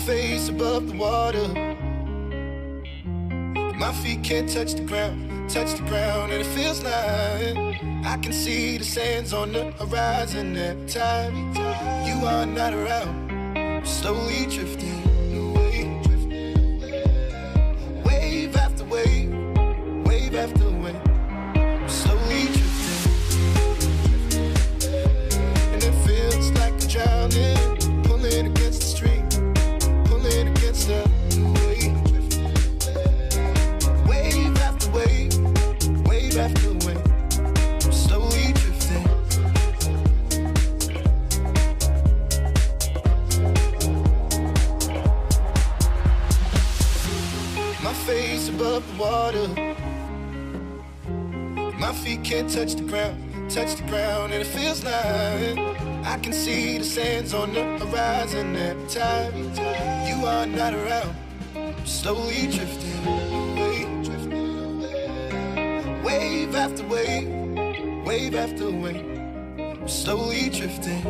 face above the water. My feet can't touch the ground, and it feels like I can see the sands on the horizon every time you are not around. I'm slowly drifting away, wave after wave, wave after wave. I'm slowly drifting, and it feels like I'm drowning, pulling against the stream, pulling against the wave. Wave after wave, wave after wave. I'm slowly drifting. My face above the water. My feet can't touch the ground, and it feels like I can see the sands on the horizon every time you are not around. I'm slowly drifting away, wave after wave, wave after wave. I'm slowly drifting,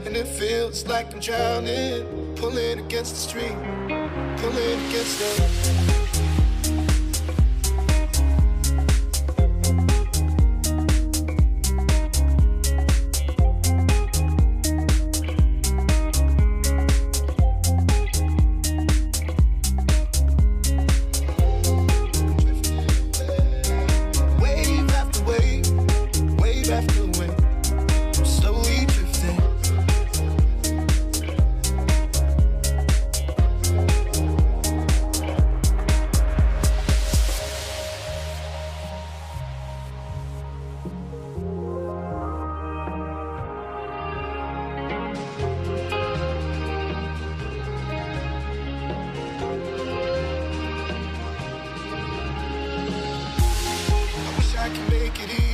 and it feels like I'm drowning, pulling against the stream, pulling against the. I can make it easy.